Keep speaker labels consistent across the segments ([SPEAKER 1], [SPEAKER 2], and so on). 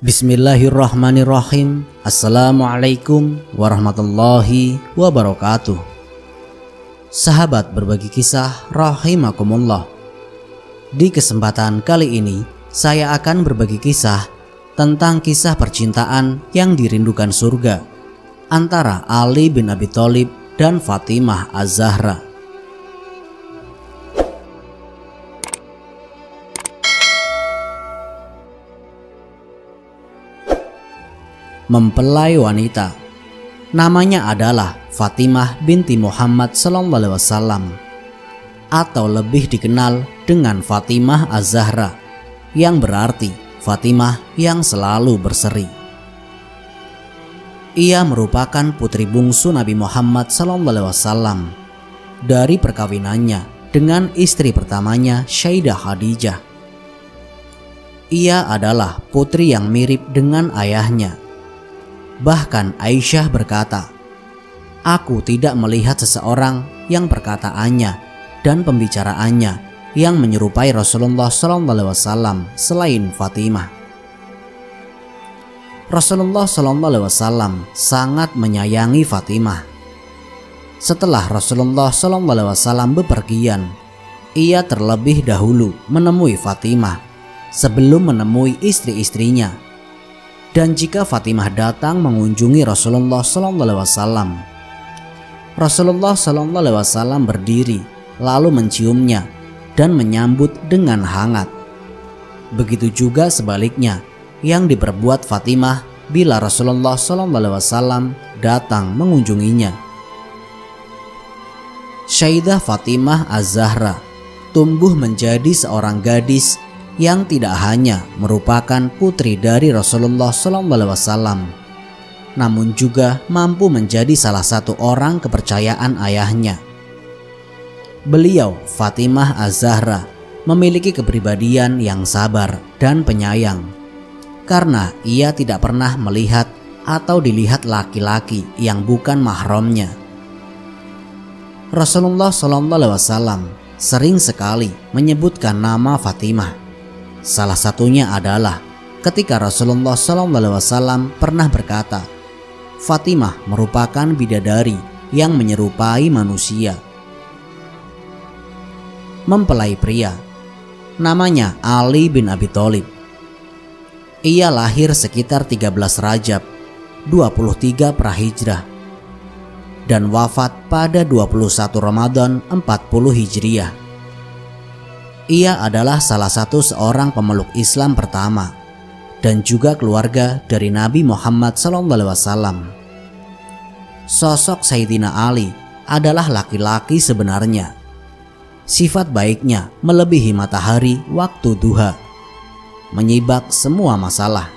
[SPEAKER 1] Bismillahirrahmanirrahim. Assalamualaikum warahmatullahi wabarakatuh. Sahabat berbagi kisah rahimakumullah. Di kesempatan kali ini saya akan berbagi kisah tentang kisah percintaan yang dirindukan surga antara Ali bin Abi Thalib dan Fatimah Az-Zahra. Mempelai wanita, namanya adalah Fatimah binti Muhammad SAW, atau lebih dikenal dengan Fatimah Az-Zahra, yang berarti Fatimah yang selalu berseri. Ia merupakan putri bungsu Nabi Muhammad SAW dari perkawinannya dengan istri pertamanya Sayyidah Khadijah. Ia adalah putri yang mirip dengan ayahnya. Bahkan Aisyah berkata, "Aku tidak melihat seseorang yang perkataannya dan pembicaraannya yang menyerupai Rasulullah SAW selain Fatimah." Rasulullah SAW sangat menyayangi Fatimah. Setelah Rasulullah SAW bepergian, ia terlebih dahulu menemui Fatimah sebelum menemui istri-istrinya. Dan jika Fatimah datang mengunjungi Rasulullah SAW, Rasulullah SAW berdiri lalu menciumnya dan menyambut dengan hangat. Begitu juga sebaliknya yang diperbuat Fatimah bila Rasulullah SAW datang mengunjunginya. Sayyidah Fatimah Az-Zahra tumbuh menjadi seorang gadis yang tidak hanya merupakan putri dari Rasulullah SAW, namun juga mampu menjadi salah satu orang kepercayaan ayahnya. Beliau, Fatimah Az-Zahra, memiliki kepribadian yang sabar dan penyayang, karena ia tidak pernah melihat atau dilihat laki-laki yang bukan mahramnya. Rasulullah SAW sering sekali menyebutkan nama Fatimah. Salah satunya adalah ketika Rasulullah SAW pernah berkata, "Fatimah merupakan bidadari yang menyerupai manusia." Mempelai pria, namanya Ali bin Abi Thalib. Ia lahir sekitar 13 Rajab 23 Prahijrah dan wafat pada 21 Ramadan 40 Hijriah. Ia adalah salah satu seorang pemeluk Islam pertama dan juga keluarga dari Nabi Muhammad SAW. Sosok Sayyidina Ali adalah laki-laki sebenarnya. Sifat baiknya melebihi matahari waktu duha, menyibak semua masalah.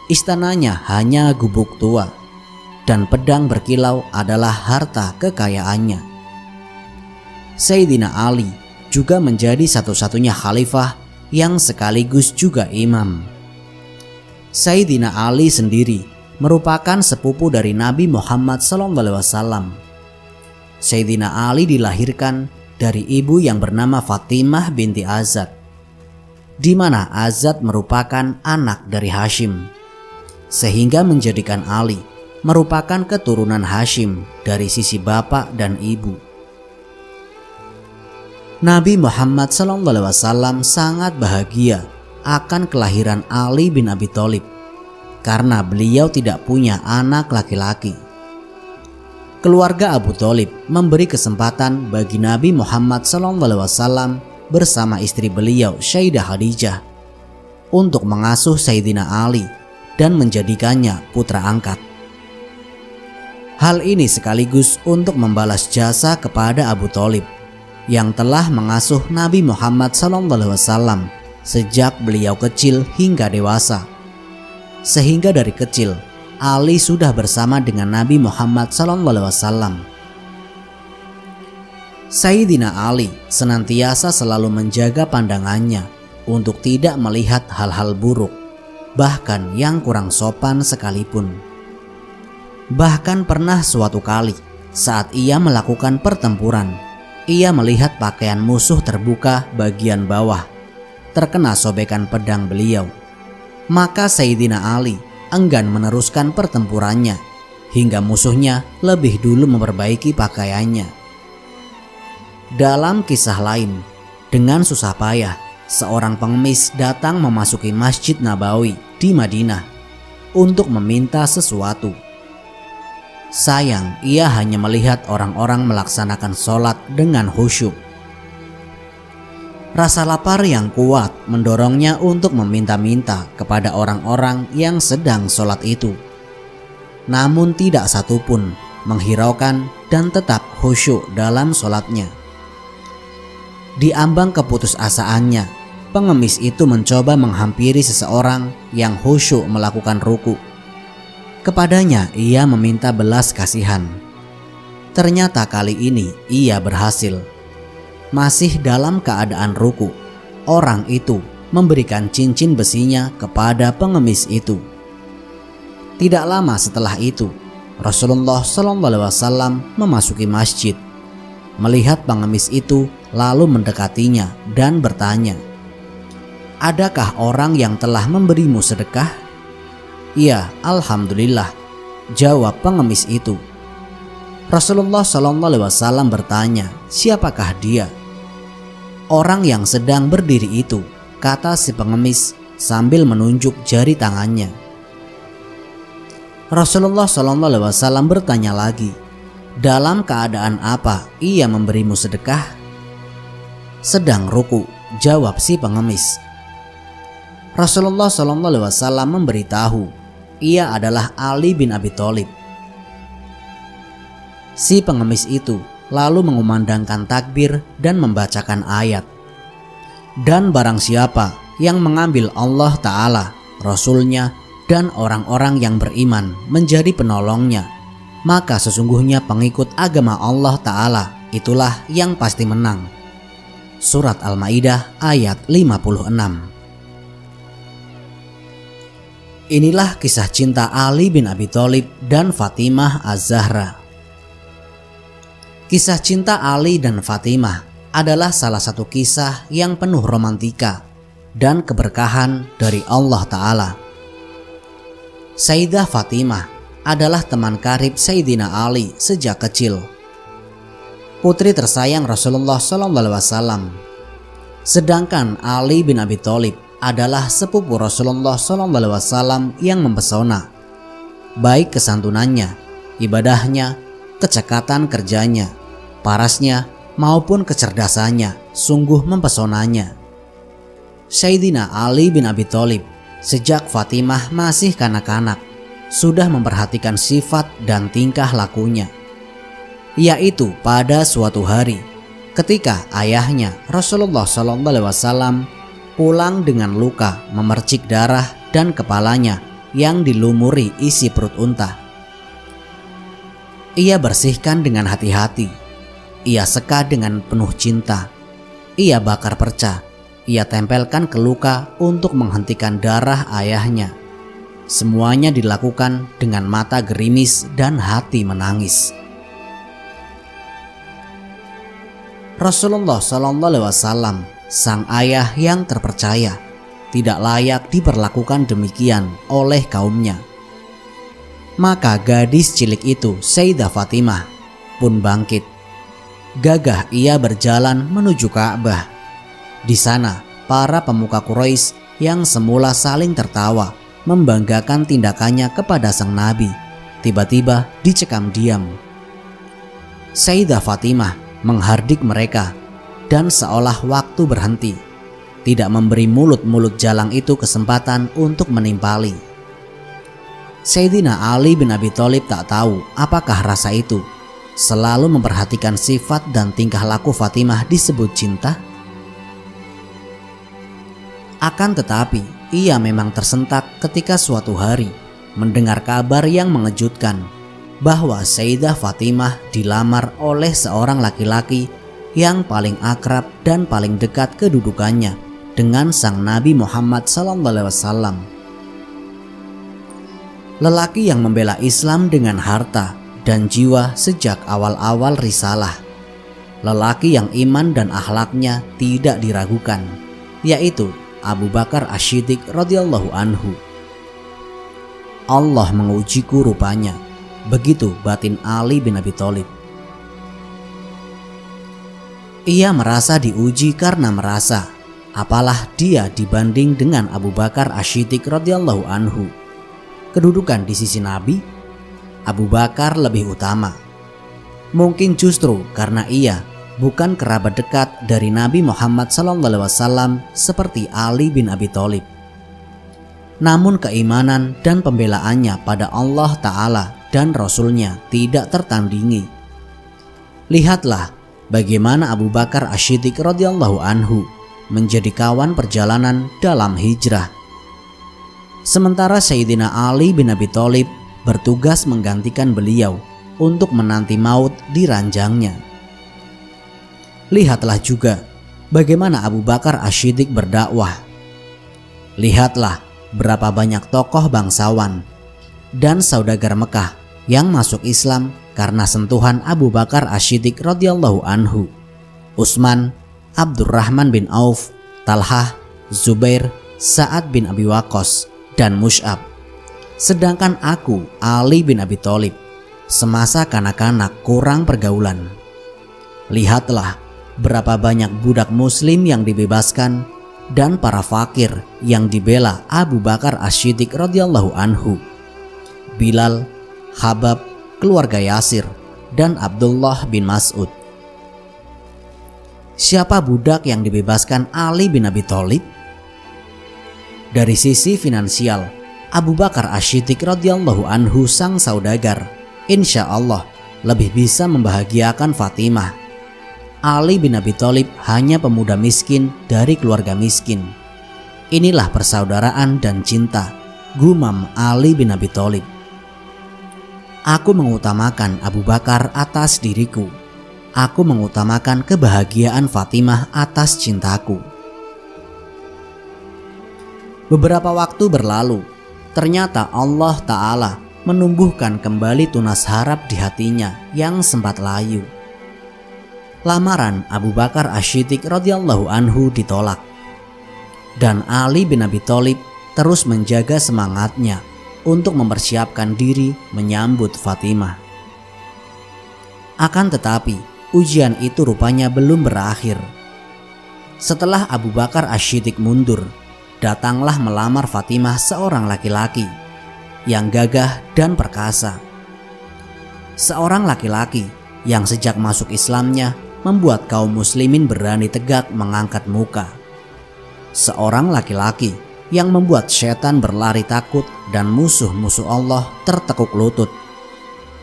[SPEAKER 1] Istananya hanya gubuk tua dan pedang berkilau adalah harta kekayaannya. Sayyidina Ali juga menjadi satu-satunya khalifah yang sekaligus juga imam. Sayyidina Ali sendiri merupakan sepupu dari Nabi Muhammad SAW. Sayyidina Ali dilahirkan dari ibu yang bernama Fatimah binti Azad, di mana Azad merupakan anak dari Hashim, sehingga menjadikan Ali merupakan keturunan Hashim dari sisi bapak dan ibu. Nabi Muhammad SAW sangat bahagia akan kelahiran Ali bin Abi Thalib karena beliau tidak punya anak laki-laki. Keluarga Abu Thalib memberi kesempatan bagi Nabi Muhammad SAW bersama istri beliau Sayyidah Khadijah untuk mengasuh Sayyidina Ali dan menjadikannya putra angkat. Hal ini sekaligus untuk membalas jasa kepada Abu Thalib yang telah mengasuh Nabi Muhammad SAW sejak beliau kecil hingga dewasa. Sehingga dari kecil Ali sudah bersama dengan Nabi Muhammad SAW. Sayyidina Ali senantiasa selalu menjaga pandangannya untuk tidak melihat hal-hal buruk, bahkan yang kurang sopan sekalipun. Bahkan pernah suatu kali saat ia melakukan pertempuran, ia melihat pakaian musuh terbuka bagian bawah, terkena sobekan pedang beliau. Maka Sayyidina Ali enggan meneruskan pertempurannya hingga musuhnya lebih dulu memperbaiki pakaiannya. Dalam kisah lain, dengan susah payah seorang pengemis datang memasuki Masjid Nabawi di Madinah untuk meminta sesuatu. Sayang, ia hanya melihat orang-orang melaksanakan sholat dengan khusyuk. Rasa lapar yang kuat mendorongnya untuk meminta-minta kepada orang-orang yang sedang sholat itu. Namun tidak satupun menghiraukan dan tetap khusyuk dalam sholatnya. Di ambang keputusasaannya, pengemis itu mencoba menghampiri seseorang yang khusyuk melakukan ruku. Kepadanya ia meminta belas kasihan. Ternyata kali ini ia berhasil. Masih dalam keadaan ruku, orang itu memberikan cincin besinya kepada pengemis itu. Tidak lama setelah itu, Rasulullah SAW memasuki masjid. Melihat pengemis itu lalu mendekatinya dan bertanya, "Adakah orang yang telah memberimu sedekah?" "Iya, alhamdulillah," jawab pengemis itu. Rasulullah SAW bertanya, "Siapakah dia?" "Orang yang sedang berdiri itu," kata si pengemis sambil menunjuk jari tangannya. Rasulullah SAW bertanya lagi, "Dalam keadaan apa ia memberimu sedekah?" "Sedang ruku," jawab si pengemis. Rasulullah SAW memberitahu, ia adalah Ali bin Abi Thalib. Si pengemis itu lalu mengumandangkan takbir dan membacakan ayat. "Dan barang siapa yang mengambil Allah Ta'ala, Rasulnya, dan orang-orang yang beriman menjadi penolongnya, maka sesungguhnya pengikut agama Allah Ta'ala itulah yang pasti menang." Surat Al-Maidah ayat 56. Inilah kisah cinta Ali bin Abi Thalib dan Fatimah Az-Zahra. Kisah cinta Ali dan Fatimah adalah salah satu kisah yang penuh romantika dan keberkahan dari Allah Ta'ala. Sayyidah Fatimah adalah teman karib Sayyidina Ali sejak kecil. Putri tersayang Rasulullah SAW. Sedangkan Ali bin Abi Thalib adalah sepupu Rasulullah SAW yang mempesona. Baik kesantunannya, ibadahnya, kecekatan kerjanya, parasnya, maupun kecerdasannya sungguh mempesonanya. Sayyidina Ali bin Abi Thalib sejak Fatimah masih kanak-kanak sudah memperhatikan sifat dan tingkah lakunya. Yaitu pada suatu hari ketika ayahnya Rasulullah SAW pulang dengan luka memercik darah dan kepalanya yang dilumuri isi perut unta. Ia bersihkan dengan hati-hati. Ia seka dengan penuh cinta. Ia bakar perca. Ia tempelkan ke luka untuk menghentikan darah ayahnya. Semuanya dilakukan dengan mata gerimis dan hati menangis. Rasulullah SAW, sang ayah yang terpercaya, tidak layak diperlakukan demikian oleh kaumnya. Maka gadis cilik itu, Sayyidah Fatimah, pun bangkit. Gagah ia berjalan menuju Ka'bah. Di sana, para pemuka Quraisy yang semula saling tertawa membanggakan tindakannya kepada sang Nabi, tiba-tiba dicekam diam. Sayyidah Fatimah menghardik mereka dan seolah waktu berhenti, tidak memberi mulut-mulut jalang itu kesempatan untuk menimpali. Sayyidina Ali bin Abi Thalib tak tahu apakah rasa itu, selalu memperhatikan sifat dan tingkah laku Fatimah disebut cinta. Akan tetapi ia memang tersentak ketika suatu hari mendengar kabar yang mengejutkan bahwa Sayyidah Fatimah dilamar oleh seorang laki-laki yang paling akrab dan paling dekat kedudukannya dengan sang Nabi Muhammad SAW. Lelaki yang membela Islam dengan harta dan jiwa sejak awal-awal risalah. Lelaki yang iman dan akhlaknya tidak diragukan, yaitu Abu Bakar Asy-Syiddiq radhiyallahu anhu. Allah mengujiku rupanya, begitu batin Ali bin Abi Thalib. Ia merasa diuji karena merasa, apalah dia dibanding dengan Abu Bakar Asy-Syiddiq radhiyallahu anhu. Kedudukan di sisi Nabi, Abu Bakar lebih utama. Mungkin justru karena ia bukan kerabat dekat dari Nabi Muhammad SAW seperti Ali bin Abi Thalib. Namun keimanan dan pembelaannya pada Allah Ta'ala dan Rasul-Nya tidak tertandingi. Lihatlah bagaimana Abu Bakar Asy-Syiddiq radhiyallahu anhu menjadi kawan perjalanan dalam hijrah. Sementara Sayyidina Ali bin Abi Thalib bertugas menggantikan beliau untuk menanti maut di ranjangnya. Lihatlah juga bagaimana Abu Bakar Asy-Syiddiq berdakwah. Lihatlah berapa banyak tokoh bangsawan dan saudagar Mekah yang masuk Islam karena sentuhan Abu Bakar Asy-Syiddiq radhiyallahu anhu. Utsman, Abdurrahman bin Auf, Talhah, Zubair, Sa'ad bin Abi Waqqas, dan Mus'ab. Sedangkan aku, Ali bin Abi Thalib, semasa kanak-kanak kurang pergaulan. Lihatlah berapa banyak budak muslim yang dibebaskan dan para fakir yang dibela Abu Bakar Asy-Syiddiq radhiyallahu anhu. Bilal, Habab, keluarga Yasir, dan Abdullah bin Mas'ud. Siapa budak yang dibebaskan Ali bin Abi Thalib? Dari sisi finansial, Abu Bakar Asy-Syiddiq radhiyallahu anhu sang saudagar, insya Allah lebih bisa membahagiakan Fatimah. Ali bin Abi Thalib hanya pemuda miskin dari keluarga miskin. Inilah persaudaraan dan cinta, gumam Ali bin Abi Thalib. Aku mengutamakan Abu Bakar atas diriku. Aku mengutamakan kebahagiaan Fatimah atas cintaku. Beberapa waktu berlalu, ternyata Allah Ta'ala menumbuhkan kembali tunas harap di hatinya yang sempat layu. Lamaran Abu Bakar Asy-Syiddiq radhiyallahu anhu ditolak, dan Ali bin Abi Thalib terus menjaga semangatnya untuk mempersiapkan diri menyambut Fatimah. Akan tetapi ujian itu rupanya belum berakhir. Setelah Abu Bakar Asy-Syiddiq mundur, datanglah melamar Fatimah seorang laki-laki yang gagah dan perkasa. Seorang laki-laki yang sejak masuk Islamnya membuat kaum muslimin berani tegak mengangkat muka. Seorang laki-laki yang membuat setan berlari takut dan musuh-musuh Allah tertekuk lutut,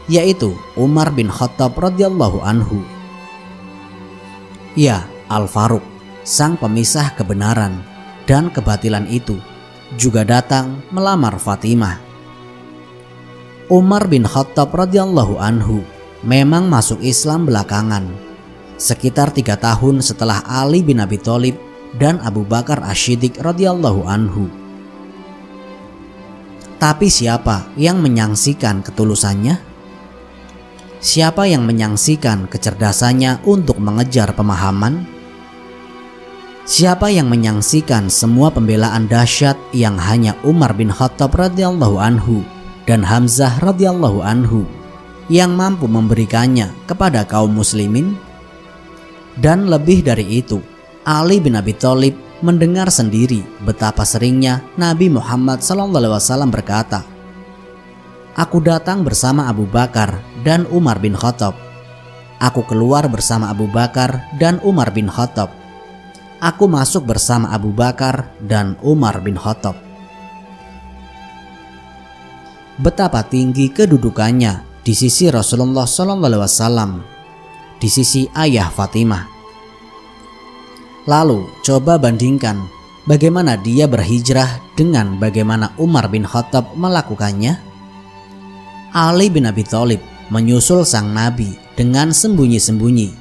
[SPEAKER 1] yaitu Umar bin Khattab radhiyallahu anhu. Ya, Al-Faruq, sang pemisah kebenaran dan kebatilan itu, juga datang melamar Fatimah. Umar bin Khattab radhiyallahu anhu memang masuk Islam belakangan, sekitar 3 tahun setelah Ali bin Abi Thalib dan Abu Bakar Asy-Syiddiq radhiyallahu anhu. Tapi siapa yang menyaksikan ketulusannya? Siapa yang menyaksikan kecerdasannya untuk mengejar pemahaman? Siapa yang menyaksikan semua pembelaan dahsyat yang hanya Umar bin Khattab radhiyallahu anhu dan Hamzah radhiyallahu anhu yang mampu memberikannya kepada kaum muslimin? Dan lebih dari itu, Ali bin Abi Thalib mendengar sendiri betapa seringnya Nabi Muhammad SAW berkata, "Aku datang bersama Abu Bakar dan Umar bin Khattab. Aku keluar bersama Abu Bakar dan Umar bin Khattab. Aku masuk bersama Abu Bakar dan Umar bin Khattab." Betapa tinggi kedudukannya di sisi Rasulullah SAW, di sisi ayah Fatimah. Lalu coba bandingkan bagaimana dia berhijrah dengan bagaimana Umar bin Khattab melakukannya. Ali bin Abi Thalib menyusul sang Nabi dengan sembunyi-sembunyi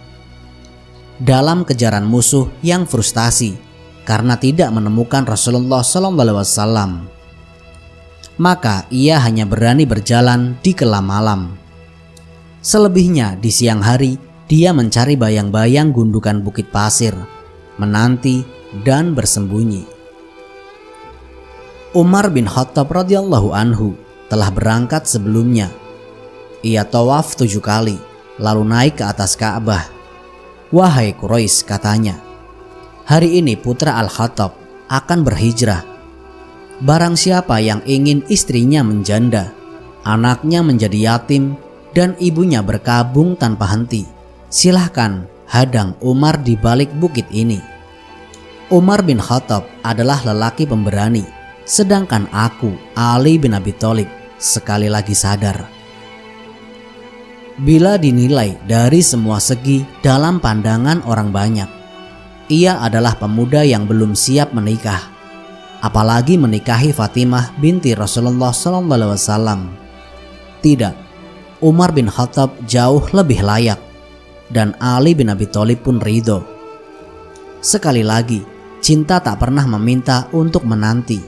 [SPEAKER 1] dalam kejaran musuh yang frustasi karena tidak menemukan Rasulullah SAW. Maka ia hanya berani berjalan di kelam malam. Selebihnya di siang hari dia mencari bayang-bayang gundukan bukit pasir, menanti dan bersembunyi. Umar bin Khattab radhiyallahu anhu telah berangkat sebelumnya. Ia tawaf 7 kali, lalu naik ke atas Ka'bah. "Wahai Quraisy," katanya, "hari ini putra Al-Khattab akan berhijrah. Barang siapa yang ingin istrinya menjanda, anaknya menjadi yatim, dan ibunya berkabung tanpa henti, silahkan hadang Umar di balik bukit ini." Umar bin Khattab adalah lelaki pemberani, sedangkan aku, Ali bin Abi Thalib, sekali lagi sadar. Bila dinilai dari semua segi dalam pandangan orang banyak, ia adalah pemuda yang belum siap menikah, apalagi menikahi Fatimah binti Rasulullah SAW. Tidak, Umar bin Khattab jauh lebih layak, dan Ali bin Abi Thalib pun ridho. Sekali lagi, cinta tak pernah meminta untuk menanti,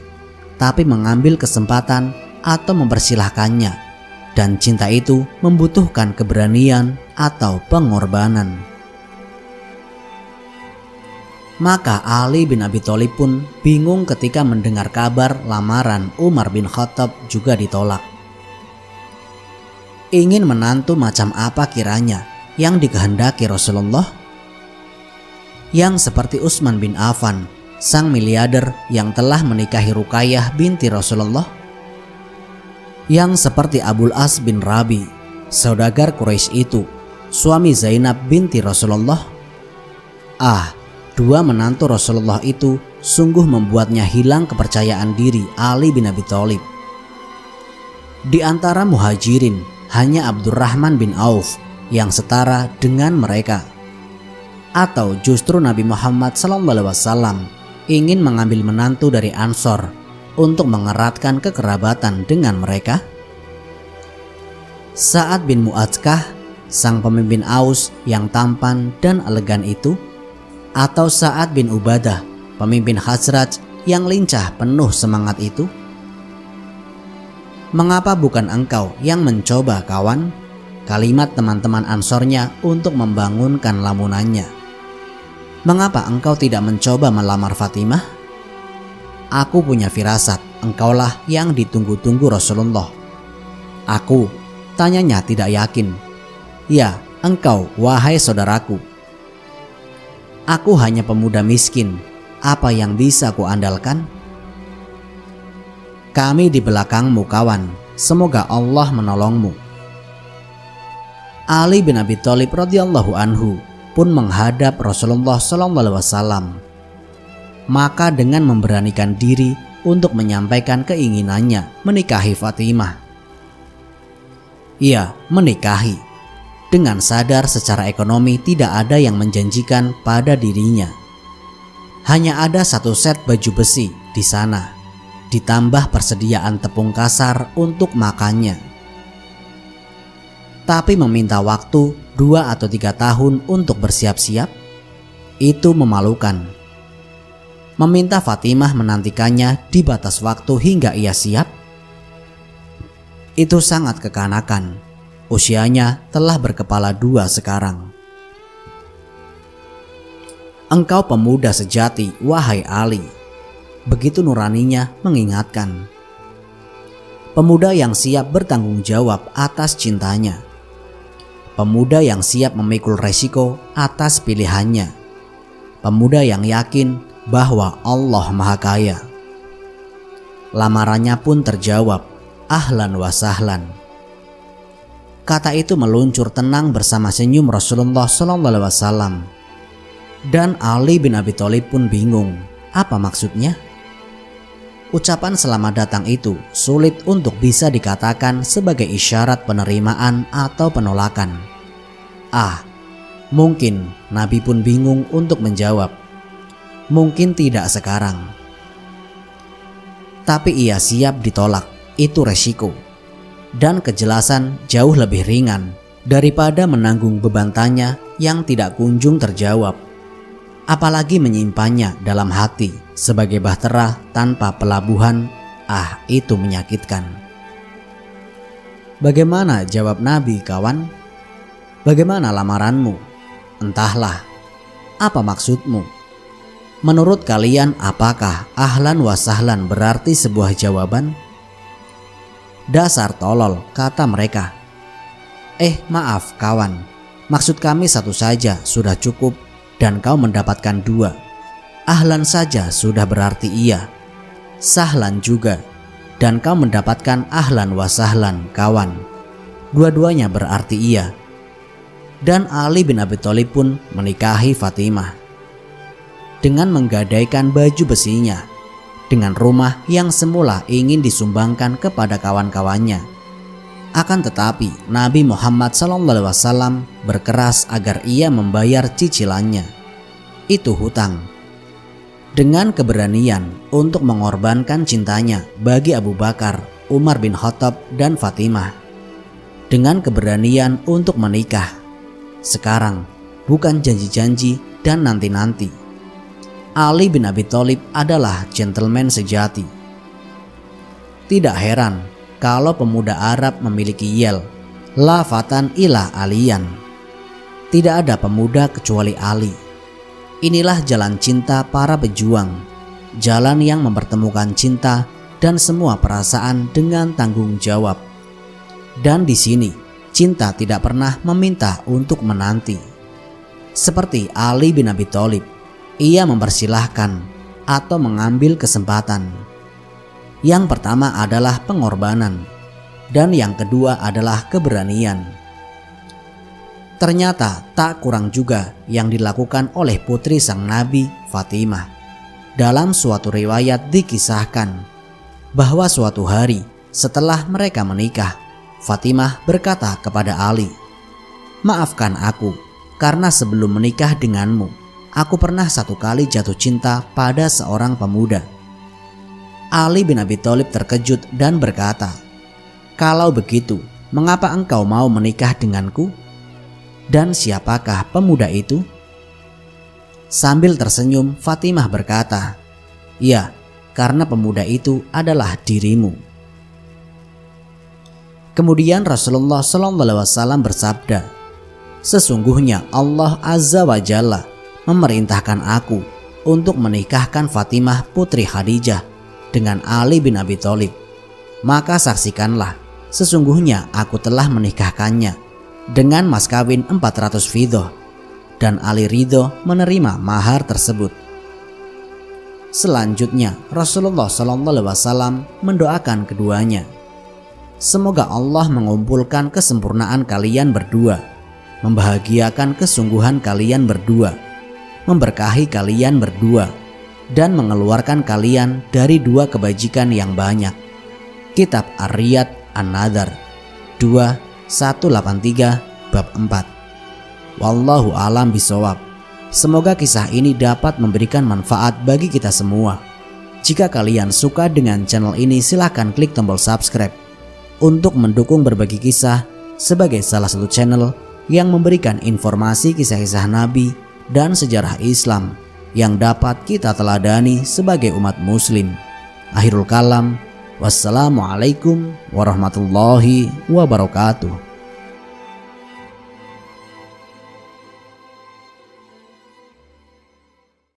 [SPEAKER 1] tapi mengambil kesempatan atau mempersilahkannya, dan cinta itu membutuhkan keberanian atau pengorbanan. Maka Ali bin Abi Thalib pun bingung ketika mendengar kabar lamaran Umar bin Khattab juga ditolak. Ingin menantu macam apa kiranya yang dikehendaki Rasulullah? Yang seperti Utsman bin Affan, sang miliarder yang telah menikahi Ruqayyah binti Rasulullah? Yang seperti Abul As bin Rabi, saudagar Quraisy itu, suami Zainab binti Rasulullah? Dua menantu Rasulullah itu sungguh membuatnya hilang kepercayaan diri Ali bin Abi Thalib. Di antara muhajirin, hanya Abdurrahman bin Auf yang setara dengan mereka. Atau justru Nabi Muhammad SAW ingin mengambil menantu dari Ansor untuk mengeratkan kekerabatan dengan mereka? Sa'ad bin Mu'adzkah, sang pemimpin Aus yang tampan dan elegan itu? Atau Sa'ad bin Ubadah, pemimpin Khazraj yang lincah penuh semangat itu? "Mengapa bukan engkau yang mencoba, kawan?" Kalimat teman-teman Ansornya untuk membangunkan lamunannya. "Mengapa engkau tidak mencoba melamar Fatimah? Aku punya firasat engkaulah yang ditunggu-tunggu Rasulullah." "Aku?" tanyanya tidak yakin. "Ya, engkau, wahai saudaraku. Aku hanya pemuda miskin, apa yang bisa kuandalkan?" "Kami di belakangmu, kawan, semoga Allah menolongmu." Ali bin Abi Thalib radhiyallahu anhu pun menghadap Rasulullah SAW. Maka dengan memberanikan diri untuk menyampaikan keinginannya menikahi Fatimah. Ia menikahi dengan sadar secara ekonomi tidak ada yang menjanjikan pada dirinya. Hanya ada 1 set baju besi di sana, ditambah persediaan tepung kasar untuk makannya. Tapi meminta waktu 2 atau 3 tahun untuk bersiap-siap, itu memalukan. Meminta Fatimah menantikannya di batas waktu hingga ia siap, itu sangat kekanakan. Usianya telah berkepala 2 sekarang. "Engkau pemuda sejati, wahai Ali," begitu nuraninya mengingatkan. Pemuda yang siap bertanggung jawab atas cintanya. Pemuda yang siap memikul resiko atas pilihannya. Pemuda yang yakin bahwa Allah Maha Kaya. Lamarannya pun terjawab, "Ahlan wa sahlan." Kata itu meluncur tenang bersama senyum Rasulullah SAW. Dan Ali bin Abi Thalib pun bingung, apa maksudnya? Ucapan selamat datang itu sulit untuk bisa dikatakan sebagai isyarat penerimaan atau penolakan. Mungkin Nabi pun bingung untuk menjawab. Mungkin tidak sekarang. Tapi ia siap ditolak, itu resiko. Dan kejelasan jauh lebih ringan daripada menanggung beban tanya yang tidak kunjung terjawab. Apalagi menyimpannya dalam hati sebagai bahtera tanpa pelabuhan. Itu menyakitkan. Bagaimana jawab Nabi, kawan? Bagaimana lamaranmu? Entahlah. Apa maksudmu? Menurut kalian apakah ahlan wa sahlan berarti sebuah jawaban? Dasar tolol, kata mereka. Maaf kawan, maksud kami satu saja sudah cukup dan kau mendapatkan dua. Ahlan saja sudah berarti iya, sahlan juga, dan kau mendapatkan ahlan wa sahlan kawan. Dua-duanya berarti iya. Dan Ali bin Abi Thalib pun menikahi Fatimah dengan menggadaikan baju besinya, dengan rumah yang semula ingin disumbangkan kepada kawan-kawannya. Akan tetapi Nabi Muhammad SAW berkeras agar ia membayar cicilannya. Itu hutang. Dengan keberanian untuk mengorbankan cintanya bagi Abu Bakar, Umar bin Khattab, dan Fatimah. Dengan keberanian untuk menikah. Sekarang, bukan janji-janji dan nanti-nanti. Ali bin Abi Thalib adalah gentleman sejati. Tidak heran kalau pemuda Arab memiliki yel, la fatan ila aliyan. Tidak ada pemuda kecuali Ali. Inilah jalan cinta para pejuang, jalan yang mempertemukan cinta dan semua perasaan dengan tanggung jawab. Dan di sini, cinta tidak pernah meminta untuk menanti. Seperti Ali bin Abi Thalib, ia mempersilahkan atau mengambil kesempatan. Yang pertama adalah pengorbanan, dan yang kedua adalah keberanian. Ternyata tak kurang juga yang dilakukan oleh putri sang Nabi, Fatimah. Dalam suatu riwayat dikisahkan bahwa suatu hari setelah mereka menikah, Fatimah berkata kepada Ali, "Maafkan aku, karena sebelum menikah denganmu, aku pernah satu kali jatuh cinta pada seorang pemuda." Ali bin Abi Thalib terkejut dan berkata, "Kalau begitu, mengapa engkau mau menikah denganku? Dan siapakah pemuda itu?" Sambil tersenyum, Fatimah berkata, "Ya, karena pemuda itu adalah dirimu." Kemudian Rasulullah SAW bersabda, "Sesungguhnya Allah Azza wa Jalla memerintahkan aku untuk menikahkan Fatimah putri Khadijah dengan Ali bin Abi Thalib. Maka saksikanlah, sesungguhnya aku telah menikahkannya dengan mas kawin 400 fiddah, dan Ali ridho menerima mahar tersebut." Selanjutnya Rasulullah SAW mendoakan keduanya, "Semoga Allah mengumpulkan kesempurnaan kalian berdua, membahagiakan kesungguhan kalian berdua, memberkahi kalian berdua, dan mengeluarkan kalian dari dua kebajikan yang banyak." Kitab Ar-Riyad An-Nadhr 2-183 bab 4. Wallahu alam bisawab. Semoga kisah ini dapat memberikan manfaat bagi kita semua. Jika kalian suka dengan channel ini, silahkan klik tombol subscribe untuk mendukung berbagi kisah sebagai salah satu channel yang memberikan informasi kisah-kisah Nabi dan sejarah Islam yang dapat kita teladani sebagai umat muslim. Akhirul kalam, wassalamualaikum warahmatullahi wabarakatuh.